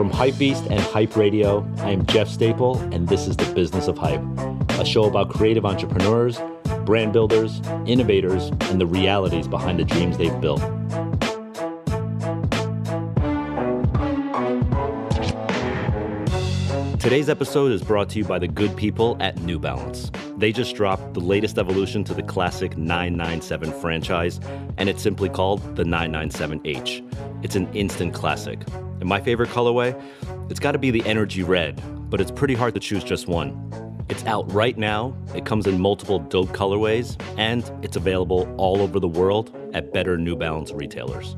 From HYPEBEAST and Hype Radio, I am Jeff Staple, and this is The Business of Hype, a show about creative entrepreneurs, brand builders, innovators, and the realities behind the dreams they've built. Today's episode is brought to you by the good people at New Balance. They just dropped the latest evolution to the classic 997 franchise, and it's simply called the 997H. It's an instant classic. And my favorite colorway? It's got to be the Energy Red, but it's pretty hard to choose just one. It's out right now, it comes in multiple dope colorways, and it's available all over the world at better New Balance retailers.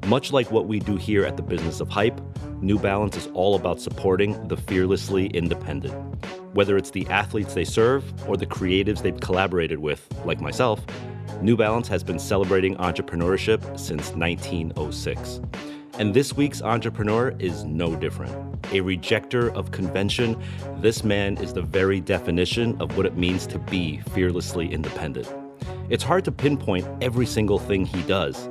Much like what we do here at the Business of Hype, New Balance is all about supporting the fearlessly independent. Whether it's the athletes they serve or the creatives they've collaborated with, like myself, New Balance has been celebrating entrepreneurship since 1906. And this week's entrepreneur is no different. A rejecter of convention, this man is the very definition of what it means to be fearlessly independent. It's hard to pinpoint every single thing he does.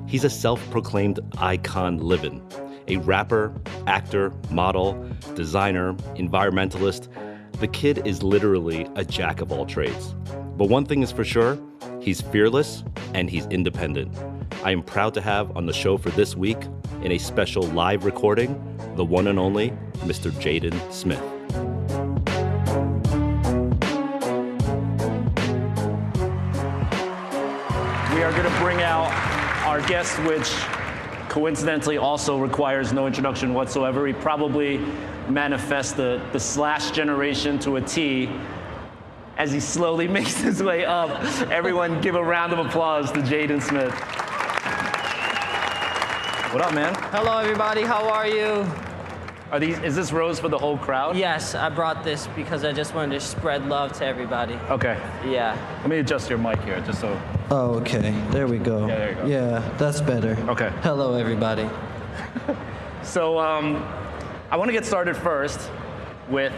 He's a self-proclaimed icon living. A rapper, actor, model, designer, environmentalist. The kid is literally a jack of all trades. But one thing is for sure, he's fearless and he's independent. I am proud to have on the show for this week, in a special live recording, the one and only Mr. Jaden Smith. We are going to bring out our guest, which coincidentally also requires no introduction whatsoever. He probably manifests the slash generation to a T as he slowly makes his way up. Everyone give a round of applause to Jaden Smith. What up, man? Hello, everybody. How are you? Is this rose for the whole crowd? Yes, I brought this because I just wanted to spread love to everybody. Okay. Yeah. Let me adjust your mic here, just so. Oh, okay. There we go. Yeah, there you go. Yeah, that's better. Okay. Hello, everybody. So, I want to get started first with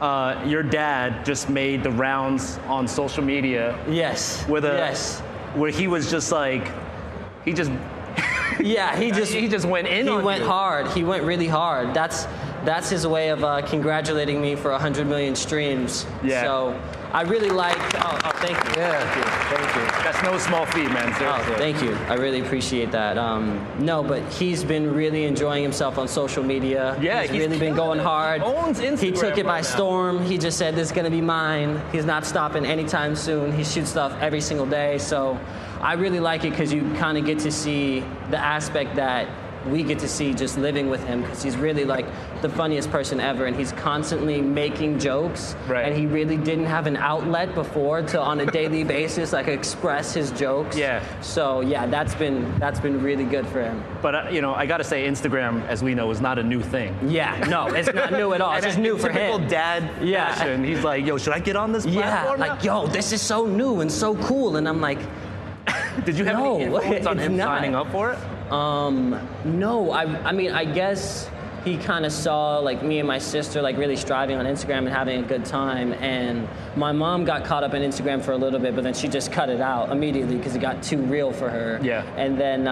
your dad just made the rounds on social media. Yes. Where he was just like, Yeah, he just went in on you. He went hard. He went really hard. That's his way of congratulating me for 100 million streams. Yeah. So I really like. Oh, thank you. Yeah. Thank you. That's no small feat, man. Seriously. Oh, thank you. I really appreciate that. No, but he's been really enjoying himself on social media. Yeah, he's really been going hard. Owns Instagram. He took it by right storm. He just said, "This is gonna be mine." He's not stopping anytime soon. He shoots stuff every single day. So I really like it because you kind of get to see the aspect that we get to see just living with him, because he's really like the funniest person ever, and he's constantly making jokes. Right. And he really didn't have an outlet before to on a daily basis like express his jokes. Yeah. So yeah, that's been really good for him. But I gotta say, Instagram, as we know, is not a new thing. Yeah, no, it's not new at all. It's just new for him. Typical dad fashion. He's like, yo, should I get on this platform now? Like, yo, this is so new and so cool, and I'm like, did you have any influence on him signing up for it? No, I mean, I guess he kind of saw like me and my sister like really striving on Instagram and having a good time, and my mom got caught up in Instagram for a little bit, but then she just cut it out immediately because it got too real for her. Yeah. And then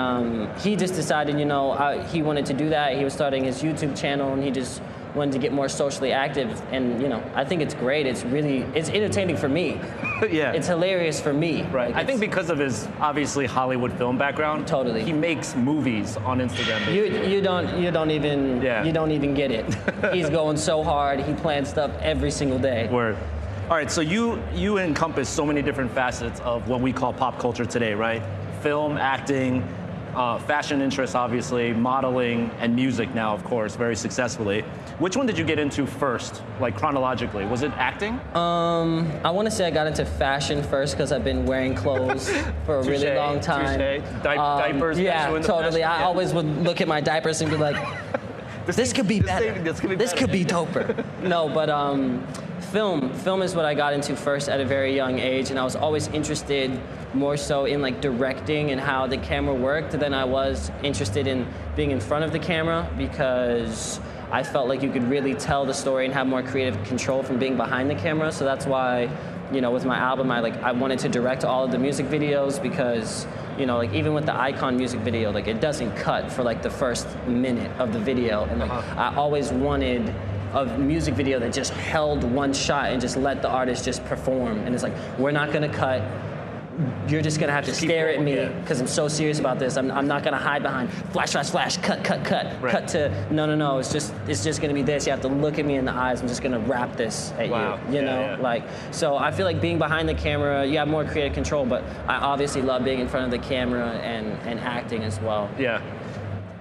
he just decided, he wanted to do that. He was starting his YouTube channel, and he just wanted to get more socially active, and I think it's great. It's entertaining for me. Yeah. It's hilarious for me. Right. I think because of his obviously Hollywood film background. Totally. He makes movies on Instagram. You don't even get it. He's going so hard. He plans stuff every single day. Word. All right. So you encompass so many different facets of what we call pop culture today, right? Film, acting, fashion interests, obviously, modeling, and music now, of course, very successfully. Which one did you get into first, like chronologically? Was it acting? I want to say I got into fashion first because I've been wearing clothes for a really long time. Diapers. Yeah, totally. I always would look at my diapers and be like, this could be better. This could be doper. No, but film is what I got into first at a very young age, and I was always interested more so in like directing and how the camera worked than I was interested in being in front of the camera, because I felt like you could really tell the story and have more creative control from being behind the camera. So that's why, with my album, I wanted to direct all of the music videos, because You know, like even with the Icon music video, like it doesn't cut for like the first minute of the video. And like I always wanted a music video that just held one shot and just let the artist just perform. And it's like, we're not gonna cut. You're just gonna have to stare at me because I'm so serious about this. I'm not gonna hide behind flash, flash, flash, cut, right. Cut to no. It's just gonna be this. You have to look at me in the eyes. I'm just gonna rap this at you. You know, like so. I feel like being behind the camera, you have more creative control. But I obviously love being in front of the camera and acting as well. Yeah.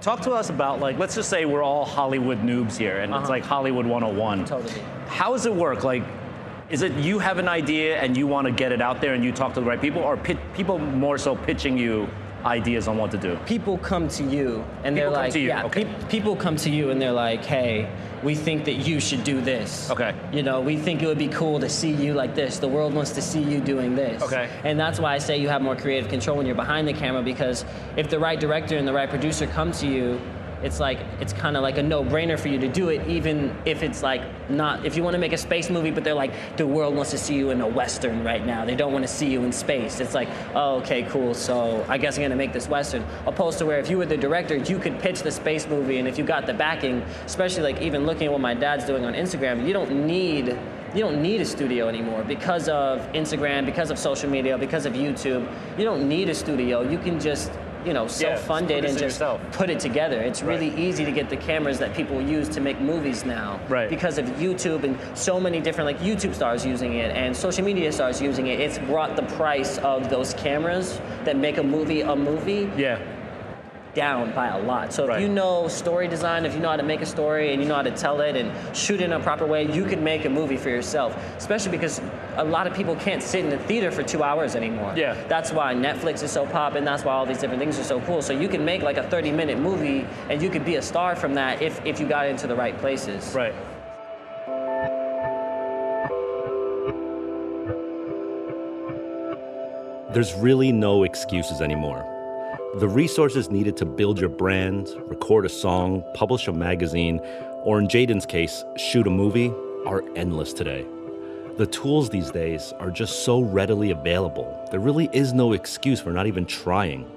Talk to us about, like, let's just say we're all Hollywood noobs here, and it's like Hollywood 101. Totally. How does it work? Like, is it you have an idea and you want to get it out there and you talk to the right people, or people more so pitching you ideas on what to do? People come to you and they're like, people come to you and they're like, hey, we think that you should do this. Okay. You know, we think it would be cool to see you like this. The world wants to see you doing this. Okay. And that's why I say you have more creative control when you're behind the camera, because if the right director and the right producer come to you, it's kind of like a no-brainer for you to do it, even if it's like not, if you want to make a space movie, but they're like, the world wants to see you in a Western right now. They don't want to see you in space. It's like, oh, okay, cool, so I guess I'm going to make this Western. Opposed to where if you were the director, you could pitch the space movie, and if you got the backing, especially like even looking at what my dad's doing on Instagram, you don't need a studio anymore because of Instagram, because of social media, because of YouTube. You don't need a studio. You can just, you know, self-fund it and just put it together. It's really easy to get the cameras that people use to make movies now. Right. Because of YouTube and so many different, like YouTube stars using it and social media stars using it. It's brought the price of those cameras that make a movie down by a lot. So if you know story design, if you know how to make a story and you know how to tell it and shoot it in a proper way, you can make a movie for yourself. Especially because a lot of people can't sit in the theater for 2 hours anymore. Yeah. That's why Netflix is so poppin', that's why all these different things are so cool. So you can make like a 30-minute movie and you could be a star from that if you got into the right places. Right. There's really no excuses anymore. The resources needed to build your brand, record a song, publish a magazine, or in Jaden's case, shoot a movie, are endless today. The tools these days are just so readily available. There really is no excuse for not even trying.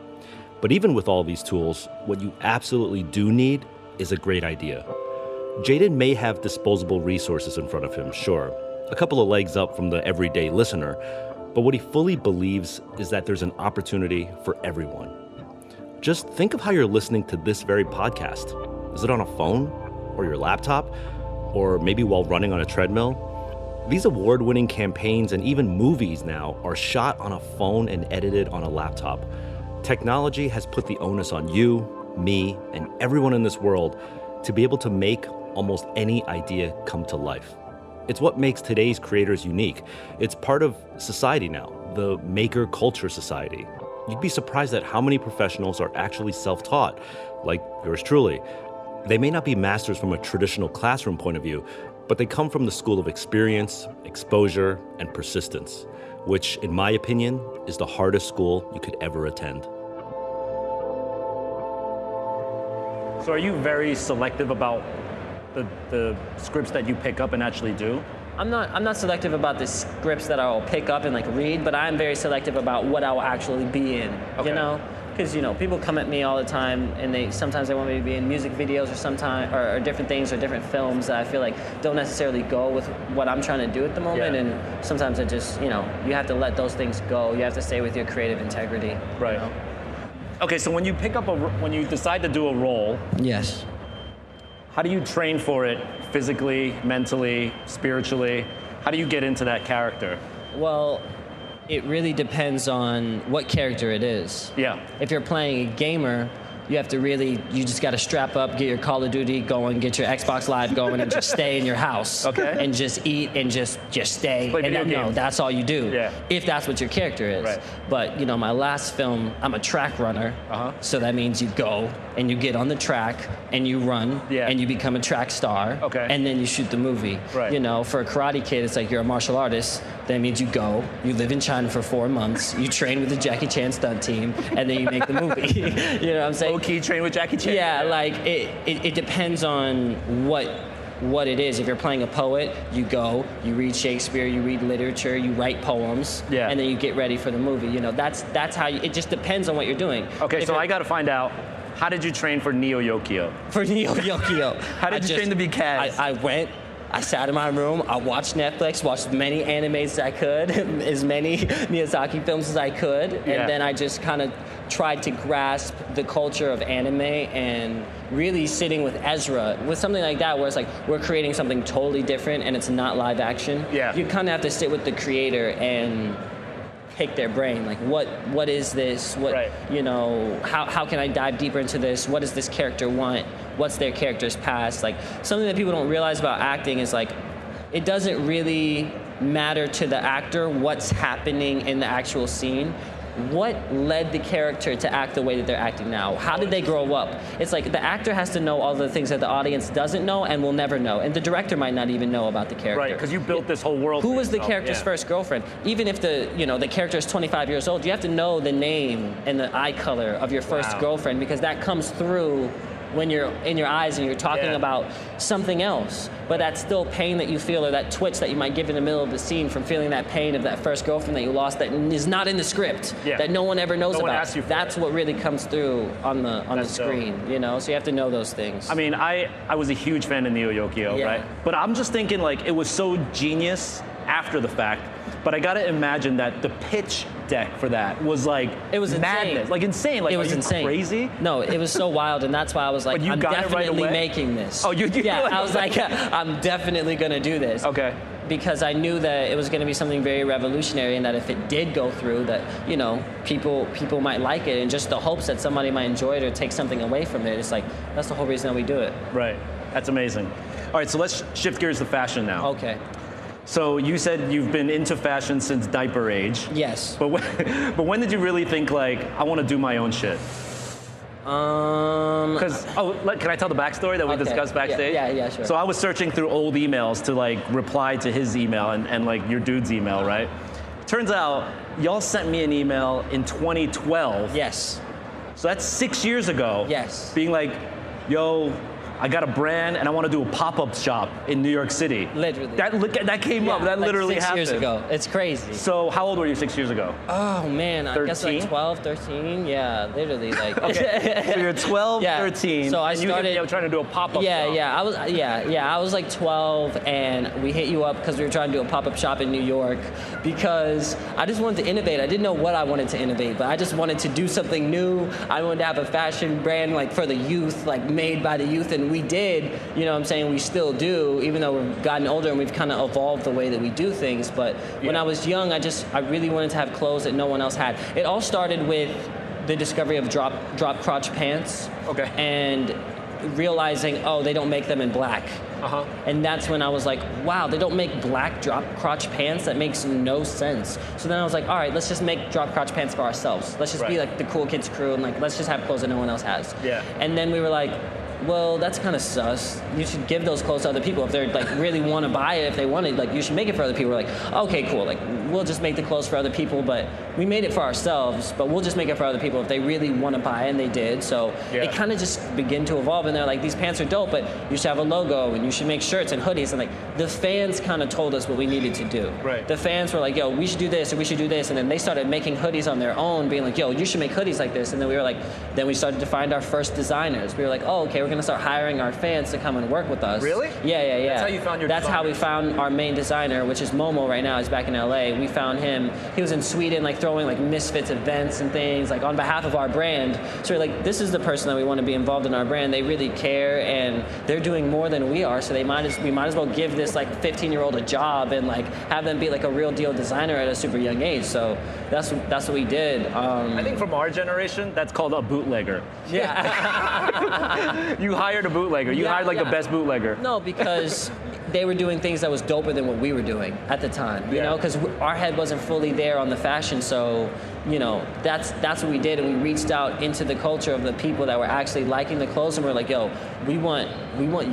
But even with all these tools, what you absolutely do need is a great idea. Jaden may have disposable resources in front of him, sure, a couple of legs up from the everyday listener, but what he fully believes is that there's an opportunity for everyone. Just think of how you're listening to this very podcast. Is it on a phone? Or your laptop? Or maybe while running on a treadmill? These award-winning campaigns and even movies now are shot on a phone and edited on a laptop. Technology has put the onus on you, me, and everyone in this world to be able to make almost any idea come to life. It's what makes today's creators unique. It's part of society now, the maker culture society. You'd be surprised at how many professionals are actually self-taught, like yours truly. They may not be masters from a traditional classroom point of view, but they come from the school of experience, exposure, and persistence, which, in my opinion, is the hardest school you could ever attend. So are you very selective about the scripts that you pick up and actually do? I'm not selective about the scripts that I'll pick up and like read, but I'm very selective about what I'll actually be in. Okay. You know, because people come at me all the time, and sometimes they want me to be in music videos or different things or different films that I feel like don't necessarily go with what I'm trying to do at the moment. And sometimes it just you have to let those things go. You have to stay with your creative integrity. Right. Okay, so when you when you decide to do a role, yes. How do you train for it physically, mentally, spiritually? How do you get into that character? Well, it really depends on what character it is. Yeah. If you're playing a gamer, you just got to strap up, get your Call of Duty going, get your Xbox Live going, and just stay in your house. Okay. And just eat and just stay. Play video games. That's all you do. Yeah. If that's what your character is. Right. But, my last film, I'm a track runner. Uh-huh. So that means you go and you get on the track and you run and you become a track star. Okay. And then you shoot the movie. Right. For a Karate Kid, it's like you're a martial artist. That means you go, you live in China for 4 months, you train with the Jackie Chan stunt team, and then you make the movie. You know what I'm saying? Okay, train with Jackie Chan. Yeah, like it depends on what what it is. If you're playing a poet, you go, you read Shakespeare, you read literature, you write poems, and then you get ready for the movie. You know, that's how it just depends on what you're doing. Okay, so I got to find out, how did you train for Neo Yokio? For Neo Yokio. How did you train to be Kaz? I went, I sat in my room, I watched Netflix, watched as many animes as I could, as many Miyazaki films as I could, and then I just kind of tried to grasp the culture of anime and really sitting with Ezra, with something like that where it's like we're creating something totally different and it's not live action. You kind of have to sit with the creator and pick their brain, like what is this, you know, how can I dive deeper into this, what does this character want, what's their character's past. Like something that people don't realize about acting is like it doesn't really matter to the actor what's happening in the actual scene. What led the character to act the way that they're acting now? How did they grow up? It's like the actor has to know all the things that the audience doesn't know and will never know. And the director might not even know about the character. Right, because you built this whole world. Who was the character's first girlfriend? Even if the character is 25 years old, you have to know the name and the eye color of your first girlfriend, because that comes through when you're in your eyes and you're talking about something else. But that still pain that you feel, or that twitch that you might give in the middle of the scene from feeling that pain of that first girlfriend that you lost that is not in the script, that no one ever knows about. That's what really comes through on the screen, you know? So you have to know those things. I mean, I was a huge fan of Neo Yokio, right? But I'm just thinking, like, it was so genius after the fact, but I gotta imagine that the pitch deck for that was like, it was madness, insane. like insane. Like, it was insane. Crazy? No, it was so wild, and that's why I was like, I'm definitely making this. Oh, you did? Yeah, I was like, I'm definitely gonna do this. Okay. Because I knew that it was going to be something very revolutionary, and that if it did go through, that, you know, people might like it, and just the hopes that somebody might enjoy it or take something away from it. It's like, that's the whole reason that we do it. Right. That's amazing. All right, so let's shift gears to fashion now. Okay. So you said you've been into fashion since diaper age. Yes. But when did you really think, like, I want to do my own shit? Because can I tell the backstory that we discussed backstage? Yeah, sure. So I was searching through old emails to like reply to his email and like your dude's email, right? Turns out y'all sent me an email in 2012. Yes. So that's 6 years ago. Yes. Being like, yo, I got a brand and I want to do a pop-up shop in New York City. Literally. That came up. That like literally happened. 6 years ago. It's crazy. So how old were you 6 years ago? Oh man, 13? I guess like 12, 13. Yeah, literally like. Okay. So you're 12, 13. So I started. You were trying to do a pop-up shop. I was like 12, and we hit you up because we were trying to do a pop-up shop in New York, because I just wanted to innovate. I didn't know what I wanted to innovate, but I just wanted to do something new. I wanted to have a fashion brand like for the youth, like made by the youth, and we did. You know what I'm saying? We still do, even though we've gotten older and we've kind of evolved the way that we do things. But when I was young, I really wanted to have clothes that no one else had. It all started with the discovery of drop-crotch pants. Okay. And realizing, oh, they don't make them in black. Uh-huh. And that's when I was like, wow, they don't make black drop-crotch pants? That makes no sense. So then I was like, all right, let's just make drop-crotch pants for ourselves. Let's just be like the cool kids crew, and like, let's just have clothes that no one else has. Yeah. And then we were like, well, that's kind of sus. You should give those clothes to other people. If they're like really want to buy it, if they want it, like you should make it for other people. We're like, okay, cool. Like we'll just make the clothes for other people, but we made it for ourselves, but we'll just make it for other people if they really want to buy it, and they did. So it kind of just began to evolve, and they're like, these pants are dope, but you should have a logo, and you should make shirts and hoodies. And like the fans kind of told us what we needed to do. Right. The fans were like, yo, we should do this, or we should do this. And then they started making hoodies on their own, being like, yo, you should make hoodies like this. And then we were like, then we started to find our first designers. We were like, oh, okay, we're going to start hiring our fans to come and work with us. Really? Yeah. That's how you found your That's how we found our main designer, which is Momo right now. He's back in LA. We found him. He was in Sweden, like throwing like Misfits events and things, like on behalf of our brand. So we're like, this is the person that we want to be involved in our brand. They really care, and they're doing more than we are. So we might as well give this like 15-year-old a job and like have them be like a real deal designer at a super young age. So that's what we did. I think from our generation, that's called a bootlegger. Yeah. You hired a bootlegger. You hired like the best bootlegger. No, because they were doing things that was doper than what we were doing at the time, you know, because our head wasn't fully there on the fashion. So, you know, that's what we did, and we reached out into the culture of the people that were actually liking the clothes, and we're like, yo, we want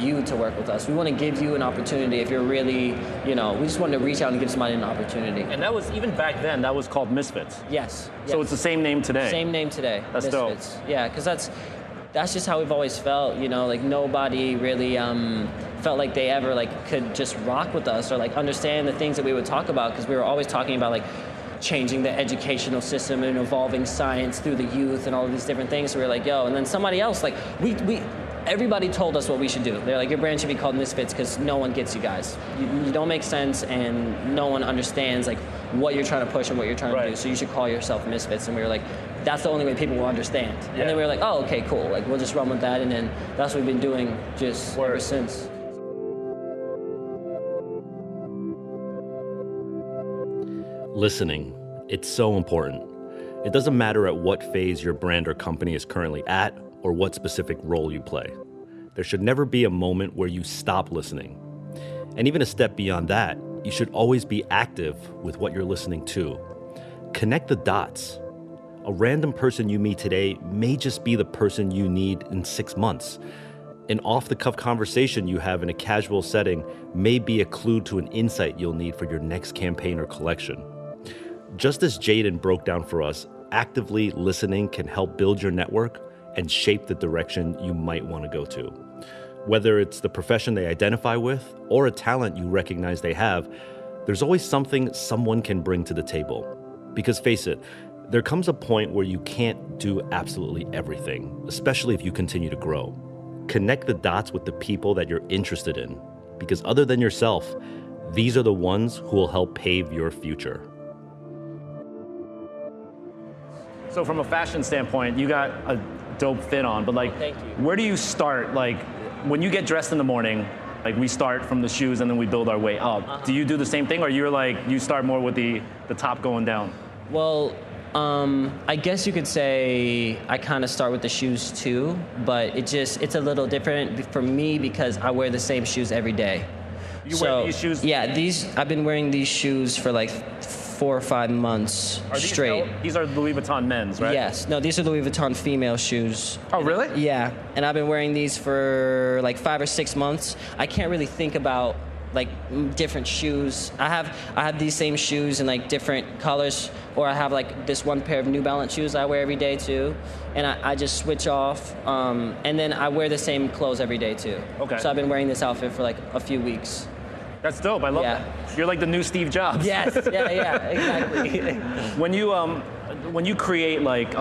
you to work with us. We want to give you an opportunity if you're really, you know, we just wanted to reach out and give somebody an opportunity. And that was, even back then, that was called Misfits. Yes. So it's the same name today. Same name today. That's Misfits. dope. Yeah, because that's just how we've always felt, you know, like nobody really felt like they ever like could just rock with us or like understand the things that we would talk about, because we were always talking about like changing the educational system and evolving science through the youth and all of these different things. So we were like, yo, and then somebody else, like everybody told us what we should do. They're like, your brand should be called Misfits because no one gets you guys. You don't make sense and no one understands like what you're trying to push and what you're trying to do. So you should call yourself Misfits. And we were like, that's the only way people will understand. And then we were like, oh, okay, cool. Like we'll just run with that. And then that's what we've been doing just ever since. Listening. It's so important. It doesn't matter at what phase your brand or company is currently at or what specific role you play. There should never be a moment where you stop listening. And even a step beyond that, you should always be active with what you're listening to. Connect the dots. A random person you meet today may just be the person you need in 6 months. An off-the-cuff conversation you have in a casual setting may be a clue to an insight you'll need for your next campaign or collection. Just as Jaden broke down for us, actively listening can help build your network and shape the direction you might want to go to. Whether it's the profession they identify with or a talent you recognize they have, there's always something someone can bring to the table. Because face it, there comes a point where you can't do absolutely everything, especially if you continue to grow. Connect the dots with the people that you're interested in, because other than yourself, these are the ones who will help pave your future. So from a fashion standpoint, you got a dope fit on, but like, thank you. Where do you start? Like, when you get dressed in the morning, like we start from the shoes and then we build our way up. Do you do the same thing, or you're like, you start more with the top going down? Well, I guess you could say I kind of start with the shoes too, but it's a little different for me because I wear the same shoes every day. You wear these shoes? Yeah, I've been wearing these shoes for like 4 or 5 months straight. These are Louis Vuitton men's, right? Yes. No, these are Louis Vuitton female shoes. Oh, really? Yeah. And I've been wearing these for like 5 or 6 months. I can't really think about like different shoes. I have these same shoes in like different colors, or I have like this one pair of New Balance shoes I wear every day too. And I just switch off. And then I wear the same clothes every day too. Okay. So I've been wearing this outfit for like a few weeks. That's dope. I love that. You're like the new Steve Jobs. Yes. Yeah. Exactly. When you create like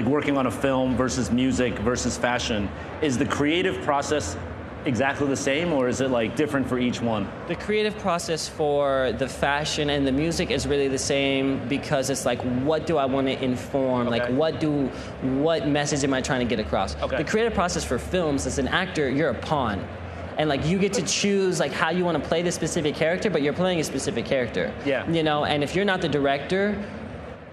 working on a film versus music versus fashion, is the creative process exactly the same, or is it like different for each one? The creative process for the fashion and the music is really the same, because it's like, what do I want to inform? Okay. Like, what message am I trying to get across? Okay. The creative process for films, as an actor, you're a pawn. And like, you get to choose like how you want to play this specific character, but you're playing a specific character. Yeah. You know, and if you're not the director,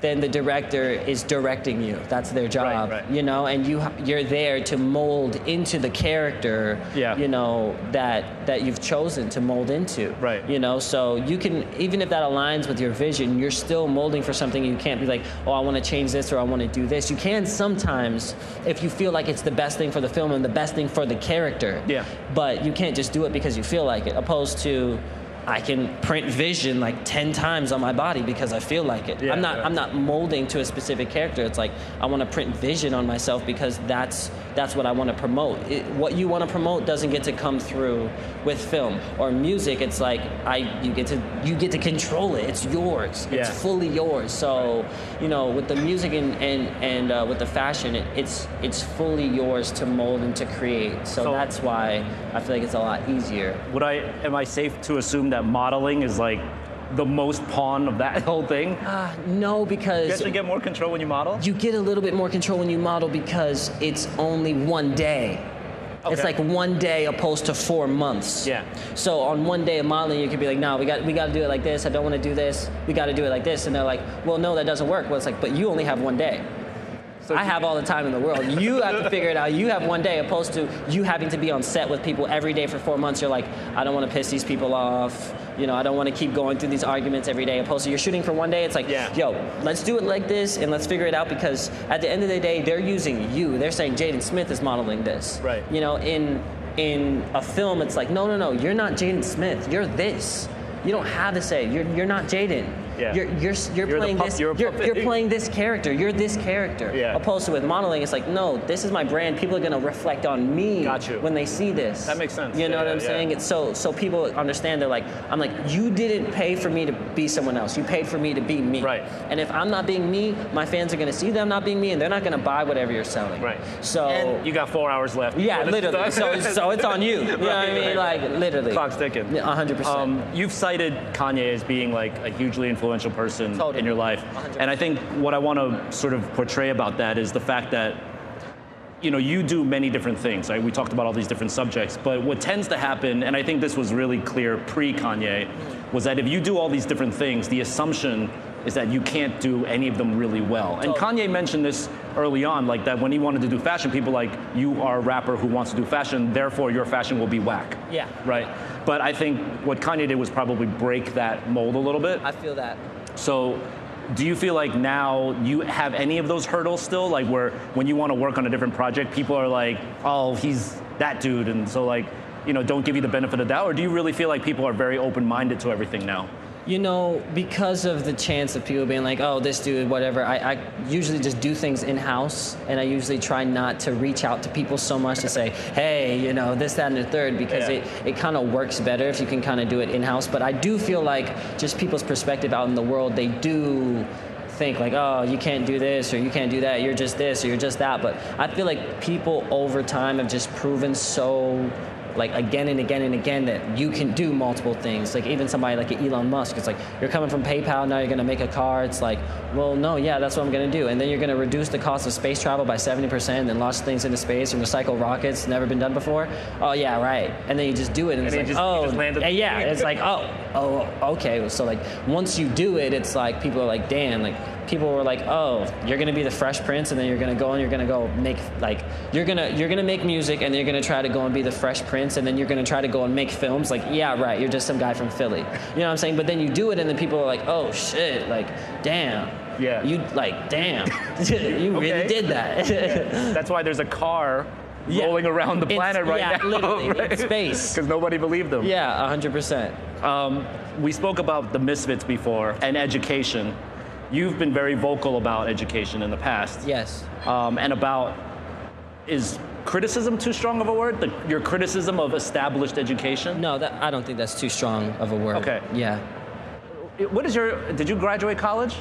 then the director is directing you. That's their job. Right. You know, and you're there to mold into the character. Yeah. You know, that you've chosen to mold into. Right. You know, so you can, even if that aligns with your vision, you're still molding for something. You can't be like, oh, I want to change this or I want to do this. You can sometimes if you feel like it's the best thing for the film and the best thing for the character. Yeah. But you can't just do it because you feel like it, opposed to, I can print vision like 10 times on my body because I feel like it. Yeah, I'm not molding to a specific character. It's like, I want to print vision on myself because that's what I want to promote. What you want to promote doesn't get to come through with film or music. It's like you get to control it. It's yours. Yeah. It's fully yours. So, you know, with the music and with the fashion, it's fully yours to mold and to create. So that's why I feel like it's a lot easier. Am I safe to assume that modeling is like the most pawn of that whole thing? No, because You actually get more control when you model? you get a little bit more control when you model because it's only one day. Okay. It's like one day opposed to 4 months. Yeah. So on one day of modeling, you could be like, no, we got to do it like this. I don't want to do this. We got to do it like this. And they're like, well, no, that doesn't work. Well, it's like, but you only have one day. So I have all the time in the world. You have to figure it out. You have one day, opposed to you having to be on set with people every day for 4 months. You're like, I don't want to piss these people off. You know, I don't want to keep going through these arguments every day. Opposed to you're shooting for one day. It's like, yo, let's do it like this and let's figure it out, because at the end of the day, they're using you. They're saying Jaden Smith is modeling this. Right. You know, in a film, it's like, no, you're not Jaden Smith. You're this. You don't have to say you're not Jaden. Yeah. You're playing this. You're playing this character. You're this character. Yeah. Opposed to with modeling, it's like, no, this is my brand. People are gonna reflect on me when they see this. That makes sense. You know what I'm saying? It's so people understand. They're like, I'm like, you didn't pay for me to be someone else. You paid for me to be me. Right. And if I'm not being me, my fans are gonna see that I'm not being me, and they're not gonna buy whatever you're selling. Right. So and you got 4 hours left. Yeah, literally. So it's on you. You know what I mean? Like literally. Clock's ticking. 100%. You've cited Kanye as being like a hugely influential person in your life. 100%. And I think what I want to sort of portray about that is the fact that, you know, you do many different things, right? We talked about all these different subjects, but what tends to happen, and I think this was really clear pre-Kanye, was that if you do all these different things, the assumption is that you can't do any of them really well. And Kanye mentioned this early on, like that when he wanted to do fashion, people like, you are a rapper who wants to do fashion, therefore your fashion will be whack. Yeah. Right? But I think what Kanye did was probably break that mold a little bit. I feel that. So do you feel like now you have any of those hurdles still? Like where when you want to work on a different project, people are like, oh, he's that dude, and so like, you know, don't give you the benefit of the doubt? Or do you really feel like people are very open-minded to everything now? You know, because of the chance of people being like, oh, this dude, whatever, I usually just do things in-house, and I usually try not to reach out to people so much to say, hey, you know, this, that, and the third, because it kind of works better if you can kind of do it in-house. But I do feel like just people's perspective out in the world, they do think like, oh, you can't do this, or you can't do that, you're just this, or you're just that. But I feel like people over time have just proven so, like again and again and again, that you can do multiple things. Like even somebody like Elon Musk, it's like, you're coming from PayPal, now you're gonna make a car. It's like, well, no, yeah, that's what I'm gonna do. And then you're gonna reduce the cost of space travel by 70%, and then launch things into space and recycle rockets, never been done before. Oh yeah, right. And then you just do it, and it's like, yeah, it's like, oh, okay. So like, once you do it, it's like, people are like, damn, like, people were like, oh, you're gonna be the Fresh Prince, and then you're gonna go make, like, you're gonna make music, and then you're gonna try to go and be the Fresh Prince, and then you're gonna try to go and make films. Like, yeah, right, you're just some guy from Philly. You know what I'm saying? But then you do it, and then people are like, oh shit, like, damn. Yeah. You, like, damn. You really did that. That's why there's a car rolling around the planet now. Literally, right? in space. Because nobody believed them. Yeah, 100%. We spoke about the misfits before, and education. You've been very vocal about education in the past. Yes. And about, is criticism too strong of a word? Your criticism of established education? No, I don't think that's too strong of a word. Okay. Yeah. Did you graduate college?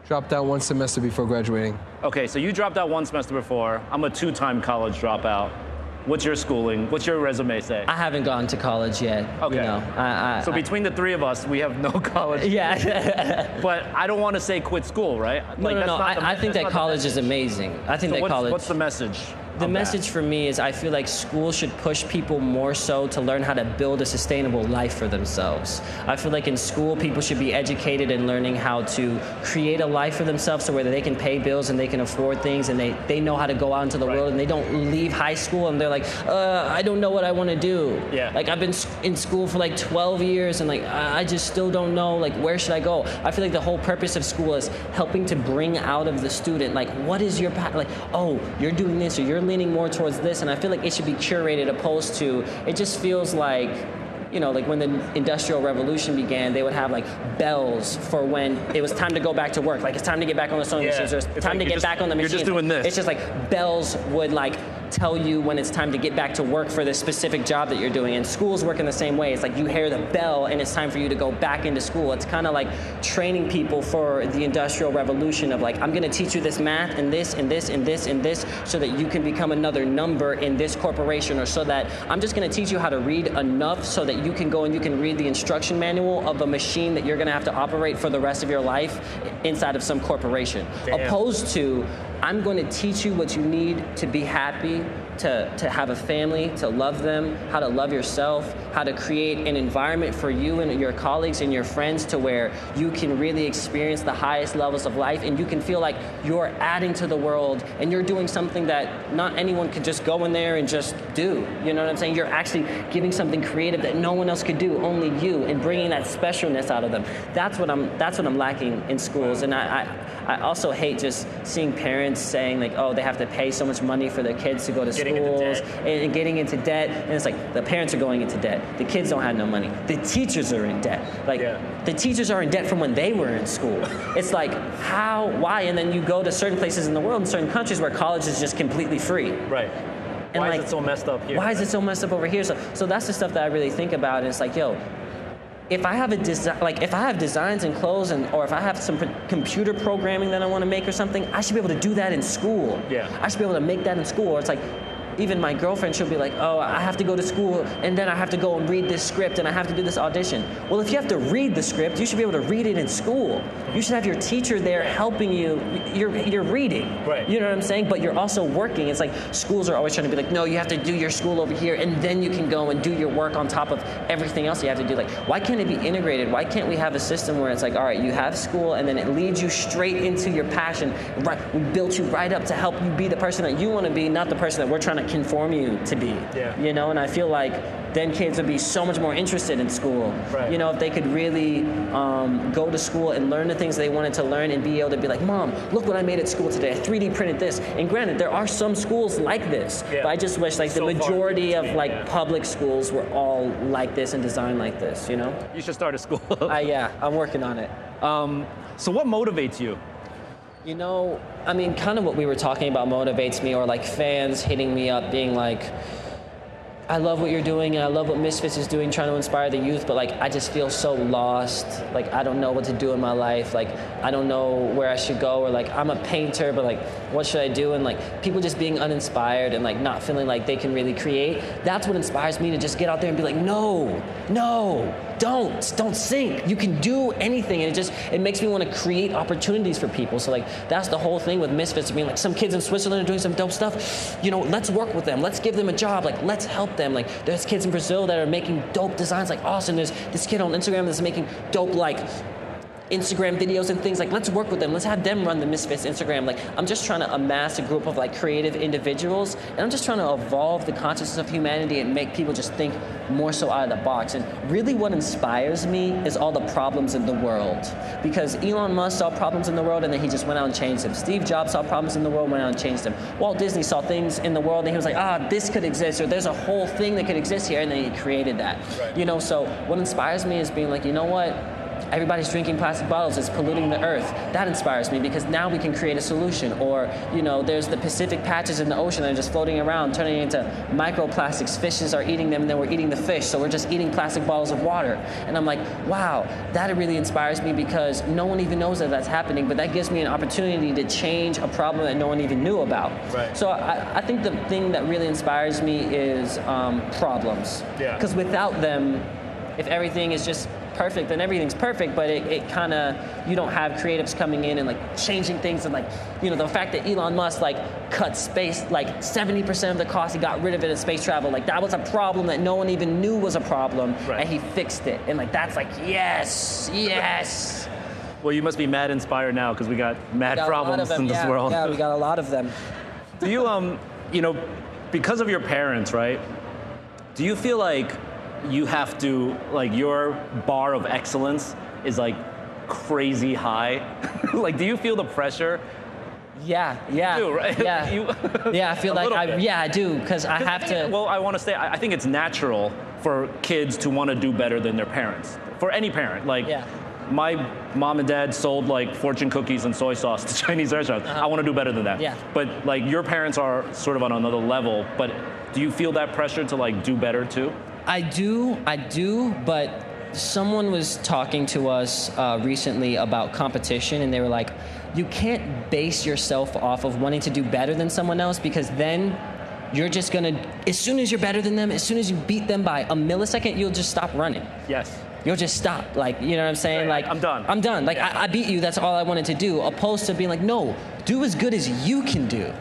Dropped out one semester before graduating. Okay, so you dropped out one semester before. I'm a 2-time college dropout. What's your schooling? What's your resume say? I haven't gone to college yet. Okay. You know, so between the three of us, we have no college. Yeah. But I don't want to say quit school, right? No. I think that college is amazing. I think that college. What's the message? The message for me is I feel like school should push people more so to learn how to build a sustainable life for themselves. I feel like in school, people should be educated in learning how to create a life for themselves, so where they can pay bills and they can afford things, and they know how to go out into the world, and they don't leave high school and they're like, I don't know what I want to do. Yeah. Like, I've been in school for like 12 years and like, I just still don't know, like, where should I go? I feel like the whole purpose of school is helping to bring out of the student, like, what is your path? Like, oh, you're doing this, or you're leaning more towards this, and I feel like it should be curated, opposed to, it just feels like, you know, like when the Industrial Revolution began, they would have like bells for when it was time to go back to work. Like, it's time to get back on the sewing machines, or it's time to get back on the machines. You're just doing this. It's just like bells would like tell you when it's time to get back to work for this specific job that you're doing. And schools work in the same way. It's like you hear the bell and it's time for you to go back into school. It's kind of like training people for the Industrial Revolution of like, I'm gonna teach you this math and this and this and this and this so that you can become another number in this corporation, or so that I'm just gonna teach you how to read enough so that you can go and you can read the instruction manual of a machine that you're gonna have to operate for the rest of your life inside of some corporation. Damn. Opposed to, I'm going to teach you what you need to be happy, to have a family, to love them, how to love yourself, how to create an environment for you and your colleagues and your friends to where you can really experience the highest levels of life, and you can feel like you're adding to the world and you're doing something that not anyone could just go in there and just do. You know what I'm saying? You're actually giving something creative that no one else could do, only you, and bringing that specialness out of them. That's what I'm lacking in schools. And I also hate just seeing parents parents saying like, oh, they have to pay so much money for their kids to go to schools and getting into debt. And it's like the parents are going into debt. The kids don't have no money. The teachers are in debt. Like the teachers are in debt from when they were in school. It's like how, why? And then you go to certain places in the world, in certain countries where college is just completely free. Right. And why like, is it so messed up here? Why is it so messed up over here? So that's the stuff that I really think about. And it's like, yo, if I have if I have designs and clothes, or if I have some computer programming that I want to make or something, I should be able to do that in school. Yeah. I should be able to make that in school. Or it's like, even my girlfriend, she'll be like, oh, I have to go to school, and then I have to go and read this script, and I have to do this audition. Well, if you have to read the script, you should be able to read it in school. You should have your teacher there helping you. You're reading. Right. You know what I'm saying? But you're also working. It's like schools are always trying to be like, no, you have to do your school over here, and then you can go and do your work on top of everything else you have to do. Like, why can't it be integrated? Why can't we have a system where it's like, all right, you have school, and then it leads you straight into your passion. Right, we built you right up to help you be the person that you want to be, not the person that we're trying to conform you to be. Yeah. You know, and I feel like then kids would be so much more interested in school. Right. You know, if they could really go to school and learn the things they wanted to learn and be able to be like, Mom, look what I made at school today. I 3D printed this. And granted, there are some schools like this, but I just wish like the majority of like public schools were all like this and designed like this, you know? You should start a school. Yeah, I'm working on it. So what motivates you? You know, I mean, kind of what we were talking about motivates me, or like fans hitting me up being like, I love what you're doing and I love what Misfits is doing, trying to inspire the youth, but like I just feel so lost. Like I don't know what to do in my life. Like I don't know where I should go, or like I'm a painter, but like what should I do? And like people just being uninspired and like not feeling like they can really create. That's what inspires me to just get out there and be like, no, don't sink. You can do anything. And it makes me want to create opportunities for people. So like that's the whole thing with Misfits. I mean, like some kids in Switzerland are doing some dope stuff. You know, let's work with them. Let's give them a job. Like let's help them. Like there's kids in Brazil that are making dope designs like awesome. There's this kid on Instagram that's making dope like Instagram videos and things. Like let's work with them. Let's have them run the Misfits Instagram. Like I'm just trying to amass a group of like creative individuals, and I'm just trying to evolve the consciousness of humanity and make people just think more so out of the box. And really what inspires me is all the problems in the world, because Elon Musk saw problems in the world and then he just went out and changed them. Steve Jobs saw problems in the world, went out and changed them. Walt Disney saw things in the world and he was like, this could exist, or there's a whole thing that could exist here, and then he created that. Right. You know, so what inspires me is being like, you know what? Everybody's drinking plastic bottles, it's polluting the earth. That inspires me, because now we can create a solution. Or, you know, there's the Pacific patches in the ocean that are just floating around, turning into microplastics. Fishes are eating them, and then we're eating the fish. So we're just eating plastic bottles of water. And I'm like, wow, that really inspires me, because no one even knows that that's happening, but that gives me an opportunity to change a problem that no one even knew about. Right. So I think the thing that really inspires me is problems. Yeah. Because without them, if everything is just perfect, then everything's perfect, but it kind of, you don't have creatives coming in and like changing things. And like, you know, the fact that Elon Musk like cut space, like 70% of the cost, he got rid of it in space travel. Like that was a problem that no one even knew was a problem, and he fixed it. And like, that's like, yes. Well, you must be mad inspired now, because we got problems in this world. Yeah, we got a lot of them. Do you, you know, because of your parents, right? Do you feel like you have to, like, your bar of excellence is like crazy high? Like, do you feel the pressure? Yeah. You do, right? Yeah. Yeah, I feel like I do, because I have to. Well, I want to say, I think it's natural for kids to want to do better than their parents. For any parent, like. Yeah. My mom and dad sold like fortune cookies and soy sauce to Chinese restaurants. I want to do better than that. Yeah. But like your parents are sort of on another level, but do you feel that pressure to like do better too? I do, but someone was talking to us recently about competition, and they were like, you can't base yourself off of wanting to do better than someone else, because then you're just gonna, as soon as you're better than them, as soon as you beat them by a millisecond, you'll just stop running. Yes. You'll just stop, like, you know what I'm saying? Right, like, I'm done. Like, yeah. I beat you, that's all I wanted to do, opposed to being like, no, do as good as you can do.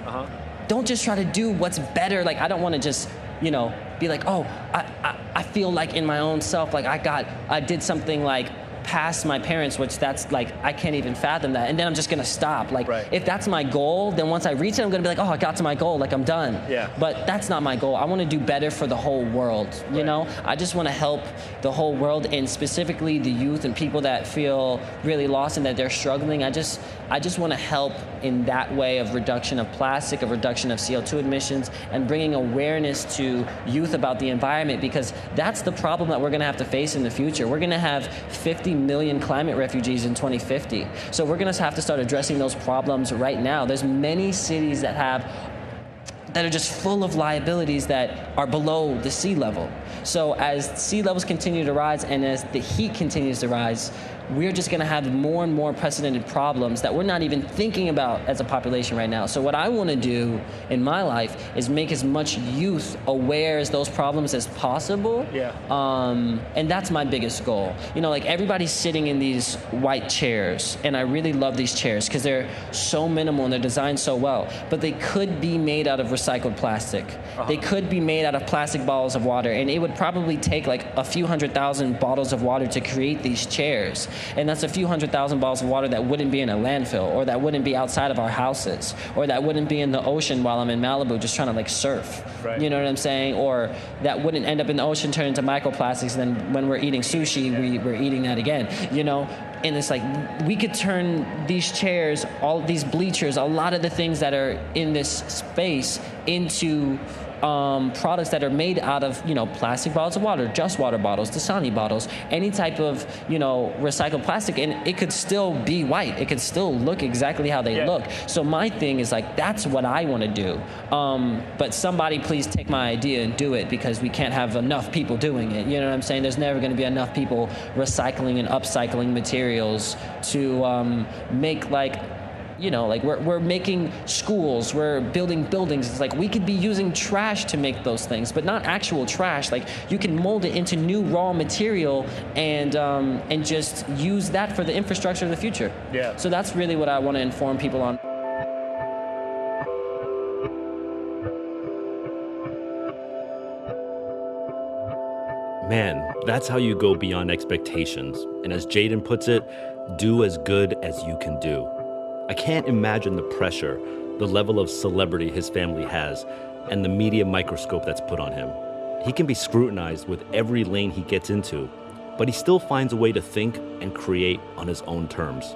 Don't just try to do what's better. Like, I don't want to just, you know, be like, oh, I feel like in my own self, like I did something like past my parents, which that's like, I can't even fathom that. And then I'm just gonna stop. Like, if that's my goal, then once I reach it, I'm gonna be like, oh, I got to my goal, like I'm done. Yeah. But that's not my goal. I wanna do better for the whole world, you know? I just wanna help the whole world, and specifically the youth and people that feel really lost and that they're struggling. I just wanna help in that way of reduction of plastic, of reduction of CO2 emissions, and bringing awareness to youth about the environment, because that's the problem that we're gonna have to face in the future. We're gonna have 50 million climate refugees in 2050. So we're gonna have to start addressing those problems right now. There's many cities that are just full of liabilities that are below the sea level. So as sea levels continue to rise and as the heat continues to rise, we're just gonna have more and more precedented problems that we're not even thinking about as a population right now. So what I wanna do in my life is make as much youth aware as those problems as possible. Yeah. And that's my biggest goal. You know, like everybody's sitting in these white chairs, and I really love these chairs because they're so minimal and they're designed so well, but they could be made out of recycled plastic. They could be made out of plastic bottles of water, and it would probably take like a few 100,000 bottles of water to create these chairs. And that's a few 100,000 bottles of water that wouldn't be in a landfill, or that wouldn't be outside of our houses, or that wouldn't be in the ocean while I'm in Malibu just trying to like surf. Right. You know what I'm saying? Or that wouldn't end up in the ocean, turn into microplastics, and then when we're eating sushi, we're eating that again, you know? And it's like, we could turn these chairs, all these bleachers, a lot of the things that are in this space into products that are made out of, you know, plastic bottles of water, just water bottles, Dasani bottles, any type of, you know, recycled plastic, and it could still be white. It could still look exactly how they look. So my thing is like, that's what I want to do. But somebody please take my idea and do it, because we can't have enough people doing it. You know what I'm saying? There's never going to be enough people recycling and upcycling materials to make like, you know, like we're making schools, we're building buildings. It's like we could be using trash to make those things, but not actual trash. Like you can mold it into new raw material and just use that for the infrastructure of the future. Yeah. So that's really what I want to inform people on. Man, that's how you go beyond expectations. And as Jaden puts it, do as good as you can do. I can't imagine the pressure, the level of celebrity his family has, and the media microscope that's put on him. He can be scrutinized with every lane he gets into, but he still finds a way to think and create on his own terms.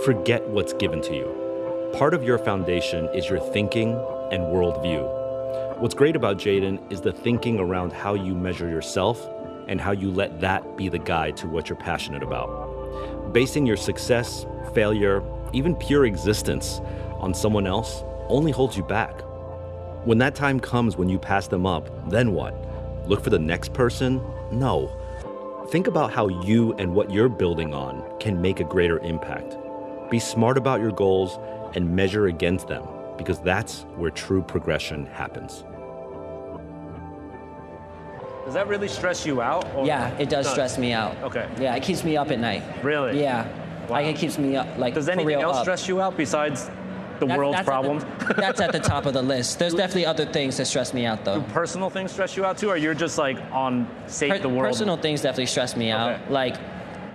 Forget what's given to you. Part of your foundation is your thinking and worldview. What's great about Jaden is the thinking around how you measure yourself and how you let that be the guide to what you're passionate about. Basing your success, failure, even pure existence on someone else only holds you back. When that time comes when you pass them up, then what? Look for the next person? No. Think about how you and what you're building on can make a greater impact. Be smart about your goals and measure against them, because that's where true progression happens. Does that really stress you out? Yeah, it does stress me out. Okay. Yeah, it keeps me up at night. Really? Yeah. Wow. Like it keeps me up, like, Does for anything real else up. stress you out besides the world's problems? That's at the top of the list. There's definitely other things that stress me out, though. Do personal things stress you out too, or you're just like on save the world? Personal things definitely stress me out. Okay. Like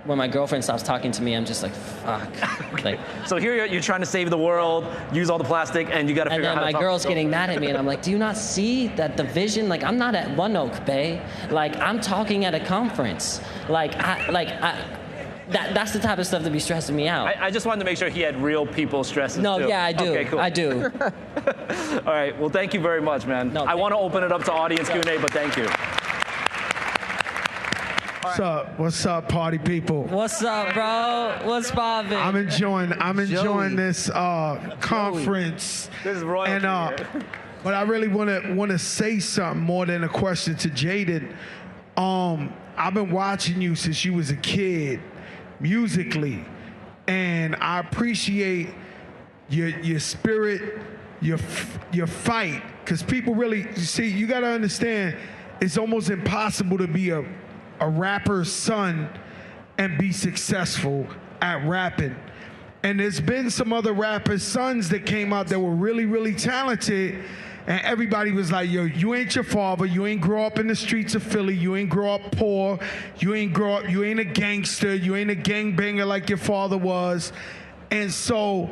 when my girlfriend stops talking to me, I'm just like, fuck. Okay. Like, So here you're trying to save the world, use all the plastic, and you got to and figure out then how my to talk girl's to getting mad at me, and I'm like, do you not see that the vision? Like, I'm not at One Oak, bae. Like, I'm talking at a conference. That's the type of stuff that be stressing me out. I just wanted to make sure he had real people stresses No, too. yeah, I do. Okay, cool. I do. All right, well, thank you very much, man. No, I want to open it up to audience Q&A, but thank you. What's up? What's up, party people? What's up, bro? What's poppin'? I'm enjoying this conference. This is royalty And here. but I really want to say something more than a question to Jaden. I've been watching you since you was a kid, musically, and I appreciate your spirit, your fight, because people really, you see, you got to understand, it's almost impossible to be a rapper's son and be successful at rapping. And there's been some other rappers' sons that came out that were really, really talented, and everybody was like, yo, you ain't your father. You ain't grow up in the streets of Philly. You ain't grow up poor. You ain't a gangster. You ain't a gangbanger like your father was. And so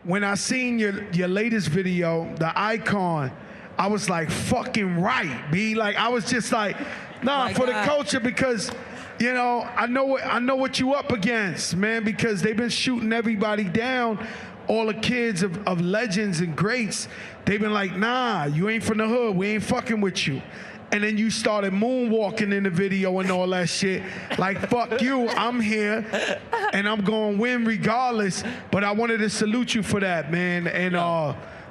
when I seen your latest video, the icon, I was like, fucking right, B. Like, I was just like, nah, for the culture, because, you know, I know what you up against, man, because they've been shooting everybody down. All the kids of legends and greats, they've been like, nah, you ain't from the hood. We ain't fucking with you. And then you started moonwalking in the video and all that shit. Like, fuck you, I'm here, and I'm going to win regardless. But I wanted to salute you for that, man. And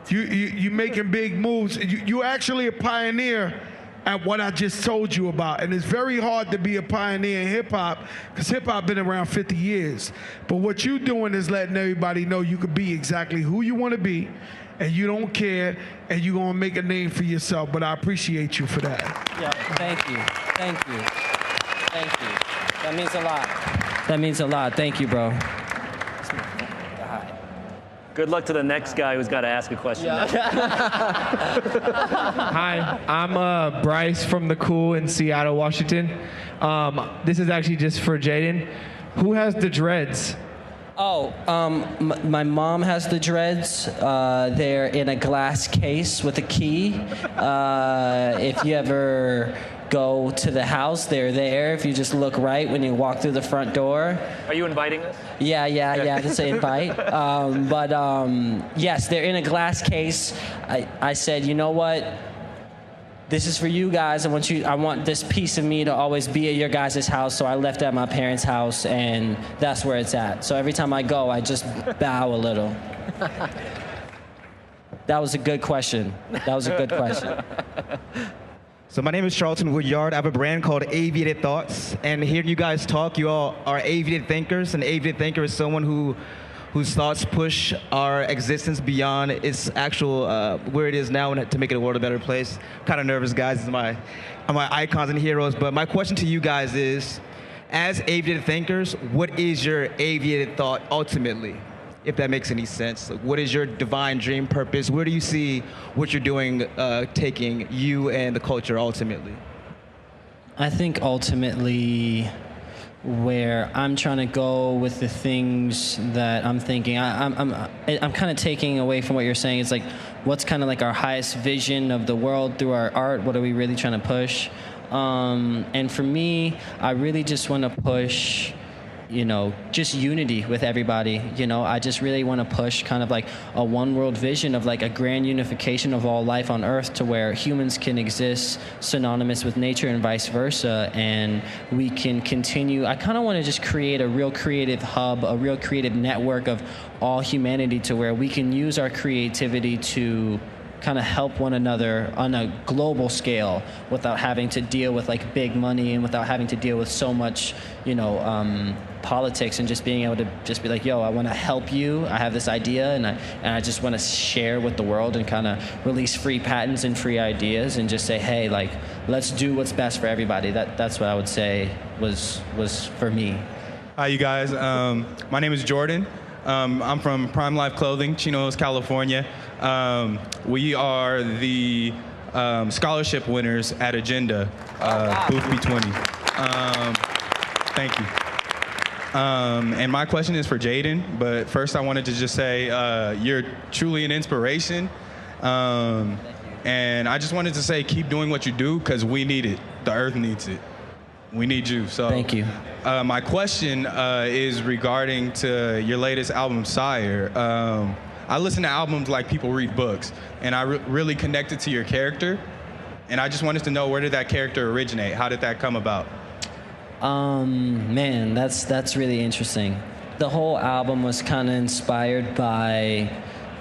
you making big moves. You actually a pioneer at what I just told you about. And it's very hard to be a pioneer in hip-hop, because hip-hop been around 50 years. But what you doing is letting everybody know you could be exactly who you want to be, and you don't care, and you're going to make a name for yourself. But I appreciate you for that. Yeah, thank you. Thank you. Thank you. That means a lot. That means a lot. Thank you, bro. Good luck to the next guy who's got to ask a question. Yeah. Hi, I'm Bryce from The Cool in Seattle, Washington. This is actually just for Jaden. Who has the dreads? Oh, my mom has the dreads. They're in a glass case with a key. If you ever go to the house, they're there. If you just look right when you walk through the front door. Are you inviting us? Yeah, that's an invite. Yes, they're in a glass case. I said, you know what? This is for you guys. I want this piece of me to always be at your guys' house. So I left at my parents' house, and that's where it's at. So every time I go, I just bow a little. That was a good question. So my name is Charlton Woodyard. I have a brand called Aviated Thoughts. And hearing you guys talk, you all are aviated thinkers. An aviated thinker is someone whose thoughts push our existence beyond its actual where it is now, and to make the world a better place. I'm kind of nervous, guys. These are my icons and heroes. But my question to you guys is, as aviated thinkers, what is your aviated thought ultimately? If that makes any sense. Like, what is your divine dream purpose? Where do you see what you're doing taking you and the culture ultimately? I think ultimately where I'm trying to go with the things that I'm thinking, I'm kind of taking away from what you're saying. It's like, what's kind of like our highest vision of the world through our art? What are we really trying to push? And for me, I really just want to push, you know, just unity with everybody. You know, I just really want to push kind of like a one world vision of like a grand unification of all life on Earth, to where humans can exist synonymous with nature and vice versa, and we can continue. I kind of want to just create a real creative hub, a real creative network of all humanity, to where we can use our creativity to kind of help one another on a global scale without having to deal with like big money, and without having to deal with so much, you know, politics, and just being able to just be like, yo, I want to help you. I have this idea, and I just want to share with the world, and kind of release free patents and free ideas, and just say, hey, like, let's do what's best for everybody. That's what I would say was for me. Hi, you guys. My name is Jordan. I'm from Prime Life Clothing, Chino Hills, California. We are the scholarship winners at Agenda, Booth B20. Thank you. And my question is for Jaden, but first I wanted to just say you're truly an inspiration. And I just wanted to say, keep doing what you do, because we need it. The earth needs it. We need you. So thank you. My question is regarding to your latest album, SYRE. I listen to albums like people read books, and I really connected to your character. And I just wanted to know, where did that character originate? How did that come about? Man, that's really interesting. The whole album was kind of inspired by,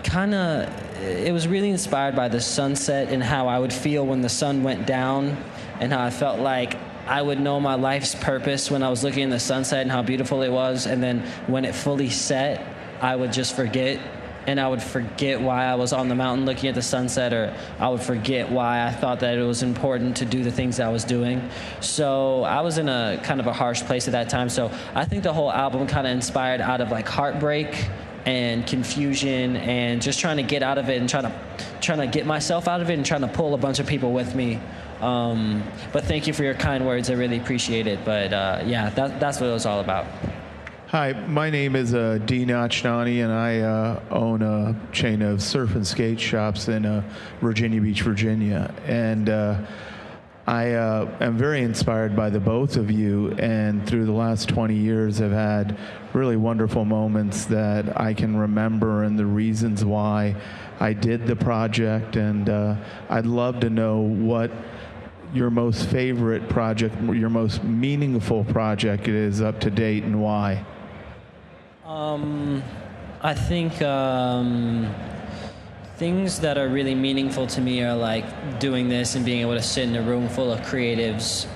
it was really inspired by the sunset, and how I would feel when the sun went down, and how I felt like I would know my life's purpose when I was looking in the sunset and how beautiful it was. And then when it fully set, I would just forget. And I would forget why I was on the mountain looking at the sunset, or I would forget why I thought that it was important to do the things I was doing. So I was in a kind of a harsh place at that time. So I think the whole album kind of inspired out of like heartbreak and confusion and just trying to get out of it and trying to get myself out of it and trying to pull a bunch of people with me. But thank you for your kind words. I really appreciate it. But yeah, that's what it was all about. Hi, my name is Dean Achnani, and I own a chain of surf and skate shops in Virginia Beach, Virginia. And I am very inspired by the both of you, and through the last 20 years I've had really wonderful moments that I can remember and the reasons why I did the project. And I'd love to know what your most favorite project, your most meaningful project is up to date, and why. I think things that are really meaningful to me are like doing this and being able to sit in a room full of creatives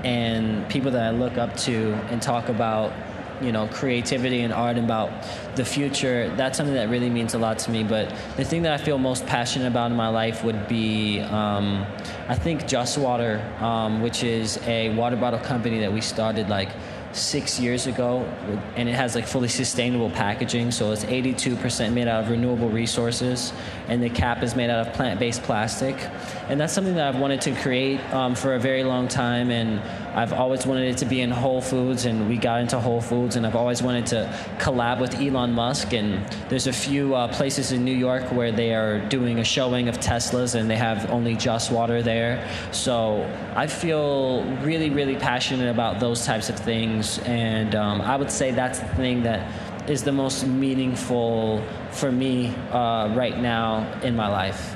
and people that I look up to and talk about, you know, creativity and art and about the future. That's something that really means a lot to me. But the thing that I feel most passionate about in my life would be, I think Just Water, which is a water bottle company that we started like 6 years ago, and it has like fully sustainable packaging, so it's 82% made out of renewable resources, and the cap is made out of plant-based plastic. And that's something that I've wanted to create for a very long time, and I've always wanted it to be in Whole Foods, and we got into Whole Foods, and I've always wanted to collab with Elon Musk, and there's a few places in New York where they are doing a showing of Teslas, and they have only Just Water there. So I feel really, really passionate about those types of things, and I would say that's the thing that is the most meaningful for me right now in my life.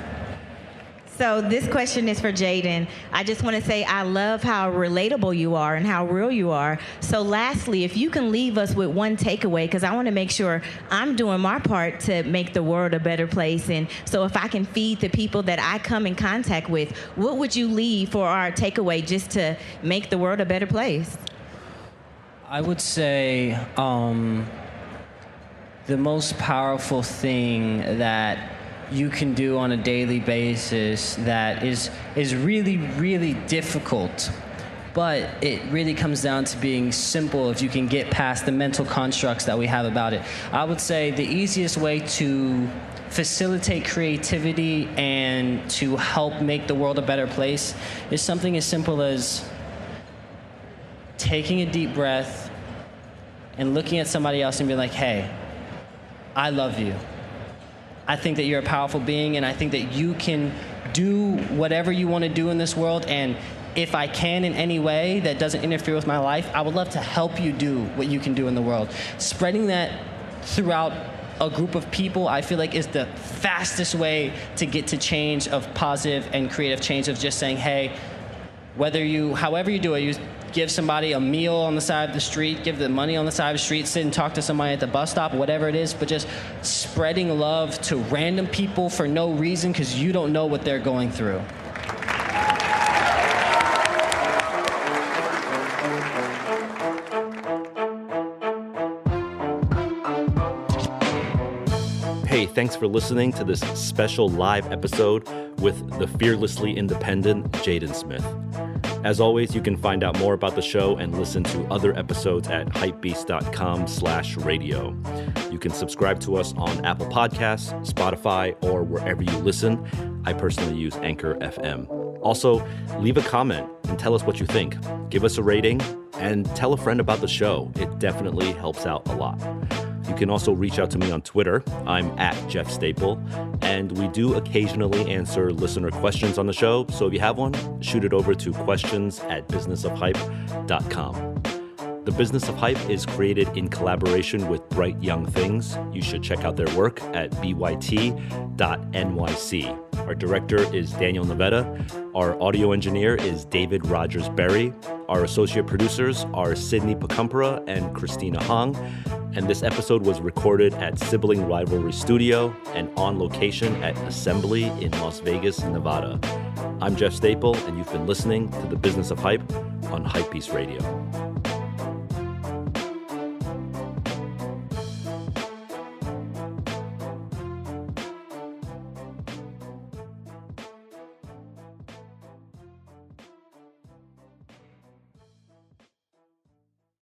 So this question is for Jaden. I just want to say I love how relatable you are and how real you are. So lastly, if you can leave us with one takeaway, because I want to make sure I'm doing my part to make the world a better place. And so if I can feed the people that I come in contact with, what would you leave for our takeaway just to make the world a better place? I would say the most powerful thing that you can do on a daily basis that is really, really difficult, but it really comes down to being simple if you can get past the mental constructs that we have about it. I would say the easiest way to facilitate creativity and to help make the world a better place is something as simple as taking a deep breath and looking at somebody else and being like, hey, I love you. I think that you're a powerful being, and I think that you can do whatever you want to do in this world, and if I can in any way that doesn't interfere with my life, I would love to help you do what you can do in the world. Spreading that throughout a group of people, I feel like is the fastest way to get to change, of positive and creative change, of just saying, hey, however you do it, you give somebody a meal on the side of the street, give them money on the side of the street, sit and talk to somebody at the bus stop, whatever it is, but just spreading love to random people for no reason because you don't know what they're going through. Hey, thanks for listening to this special live episode with the fearlessly independent Jaden Smith. As always, you can find out more about the show and listen to other episodes at hypebeast.com/radio. You can subscribe to us on Apple Podcasts, Spotify, or wherever you listen. I personally use Anchor FM. Also, leave a comment and tell us what you think. Give us a rating and tell a friend about the show. It definitely helps out a lot. You can also reach out to me on Twitter. I'm at jeffstaple, and we do occasionally answer listener questions on the show. So if you have one, shoot it over to questions@businessofhype.com. The Business of Hype is created in collaboration with Bright Young Things. You should check out their work at byt.nyc. Our director is Daniel Navetta. Our audio engineer is David Rogers-Berry. Our associate producers are Sydney Pacumpera and Christina Hong. And this episode was recorded at Sibling Rivalry Studio and on location at Assembly in Las Vegas, Nevada. I'm Jeff Staple, and you've been listening to The Business of Hype on HYPEBEAST Radio.